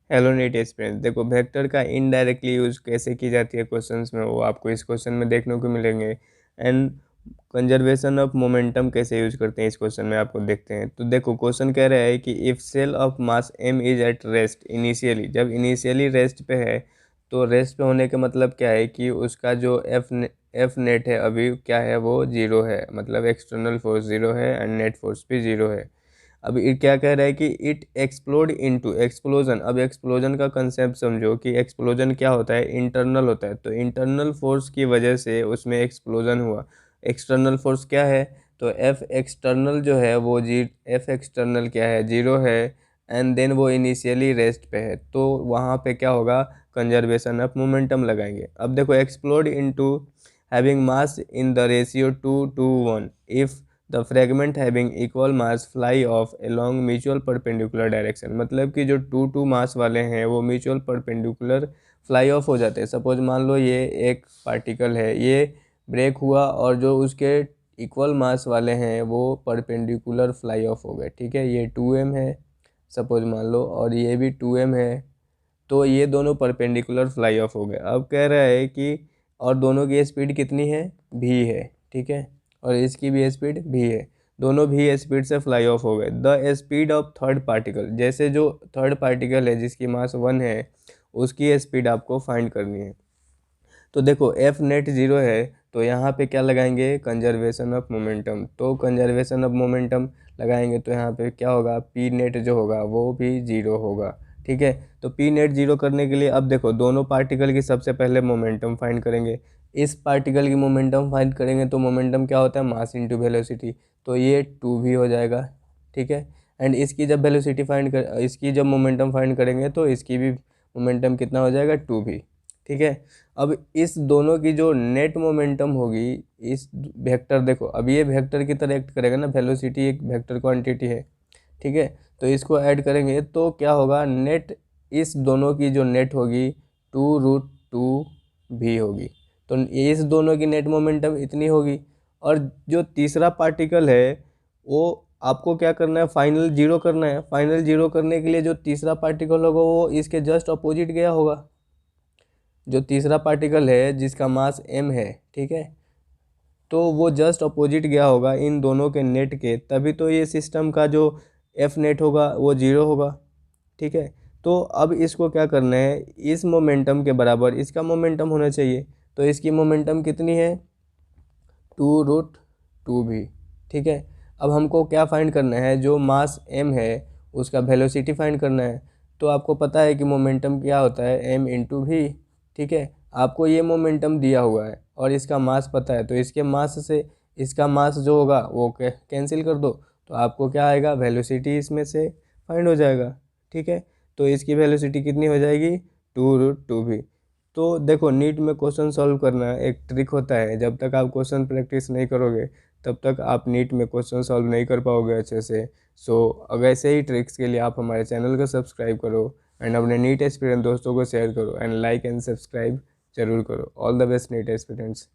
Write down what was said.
Hello NEET experience. देखो vector का indirectly use कैसे की जाती है क्वेश्चंस में, वो आपको इस क्वेश्चन में देखने को मिलेंगे। एंड कंजर्वेशन ऑफ मोमेंटम कैसे यूज करते हैं इस क्वेश्चन में आपको देखते हैं। तो देखो क्वेश्चन कह रहा है कि if shell of mass m is at rest initially, जब इनिशियली रेस्ट पे है, तो रेस्ट पे होने का मतलब क्या है कि उसका जो एफ नेट है अभी क्या है, वो जीरो है, मतलब एक्सटर्नल फोर्स जीरो है एंड नेट फोर्स भी जीरो है। अब ये क्या कह रहा है कि इट एक्सप्लोड इनटू एक्सप्लोजन। अब एक्सप्लोजन का कंसेप्ट समझो कि एक्सप्लोजन क्या होता है, इंटरनल होता है। तो इंटरनल फोर्स की वजह से उसमें एक्सप्लोजन हुआ। एक्सटर्नल फोर्स क्या है, तो एफ एक्सटर्नल जो है वो एफ एक्सटर्नल क्या है, जीरो है। एंड देन वो इनिशियली रेस्ट पे है, तो वहाँ पे क्या होगा, कंजर्वेशन ऑफ मोमेंटम लगाएंगे। अब देखो explode into having mass in the ratio 2:1 if the fragment having equal mass fly of along mutual perpendicular direction. मतलब कि जो 2 मास वाले हैं वो म्यूचुअल परपेंडिकुलर फ्लाई ऑफ हो जाते हैं। सपोज मान लो ये एक पार्टिकल है, ये ब्रेक हुआ और जो उसके इक्वल मास वाले हैं वो परपेंडिकुलर फ्लाई ऑफ हो गए। ठीक है, ये 2m है सपोज मान लो, और ये भी 2m है। तो ये दोनों परपेंडिकुलर फ्लाई ऑफ हो गए। अब कह रहा है कि और दोनों की स्पीड कितनी है, v है। ठीक है, और इसकी भी स्पीड v है। दोनों भी स्पीड से फ्लाई ऑफ हो गए। The speed of third particle, जैसे जो थर्ड पार्टिकल है जिसकी मास 1 है उसकी स्पीड आपको फाइंड करनी है। तो देखो एफ नेट जीरो है, तो यहाँ पे क्या लगाएंगे, कंजर्वेशन ऑफ मोमेंटम। तो कंजर्वेशन ऑफ मोमेंटम लगाएंगे तो यहाँ पे क्या होगा, पी नेट जो होगा वो भी जीरो होगा। ठीक है, तो पी नेट जीरो करने के लिए अब देखो दोनों पार्टिकल की सबसे पहले मोमेंटम फाइंड करेंगे। इस पार्टिकल की मोमेंटम फाइंड करेंगे तो मोमेंटम क्या होता है, मास इंटू वेलोसिटी। तो ये 2v हो जाएगा। ठीक है, एंड इसकी जब वेलोसिटी फाइंड कर इसकी जब मोमेंटम फाइंड करेंगे तो इसकी भी मोमेंटम कितना हो जाएगा, 2v। ठीक है, अब इस दोनों की जो नेट मोमेंटम होगी, इस वेक्टर, देखो अब ये वेक्टर की तरह एक्ट करेगा ना, वेलोसिटी एक वेक्टर क्वांटिटी है। ठीक है, तो इसको ऐड करेंगे तो क्या होगा, नेट इस दोनों की जो नेट होगी 2√2v होगी। तो इस दोनों की नेट मोमेंटम इतनी होगी। और जो तीसरा पार्टिकल है वो आपको क्या करना है, फाइनल जीरो करना है। फाइनल जीरो करने के लिए जो तीसरा पार्टिकल होगा वो इसके जस्ट अपोजिट गया होगा। जो तीसरा पार्टिकल है जिसका मास m है, ठीक है, तो वो जस्ट अपोजिट गया होगा इन दोनों के नेट के, तभी तो ये सिस्टम का जो एफ नेट होगा वो जीरो होगा। ठीक है, तो अब इसको क्या करना है, इस मोमेंटम के बराबर इसका मोमेंटम होना चाहिए। तो इसकी मोमेंटम कितनी है, 2√2v। ठीक है, अब हमको क्या फाइंड करना है, जो मास m है उसका वेलोसिटी फाइंड करना है। तो आपको पता है कि मोमेंटम क्या होता है, m×v। ठीक है, आपको ये मोमेंटम दिया हुआ है और इसका मास पता है, तो इसके मास से इसका मास जो होगा वो कैंसिल कर दो, तो आपको क्या आएगा, वेलोसिटी इसमें से फाइंड हो जाएगा। ठीक है, तो इसकी वेलोसिटी कितनी हो जाएगी, 2√2v। तो देखो नीट में क्वेश्चन सॉल्व करना एक ट्रिक होता है, जब तक आप क्वेश्चन प्रैक्टिस नहीं करोगे तब तक आप नीट में क्वेश्चन सॉल्व नहीं कर पाओगे अच्छे से। सो अगर ऐसे ही ट्रिक्स के लिए आप हमारे चैनल को सब्सक्राइब करो एंड अपने नीट एक्सपीरियंस दोस्तों को शेयर करो एंड लाइक एंड सब्सक्राइब जरूर करो। All the best NEET experience.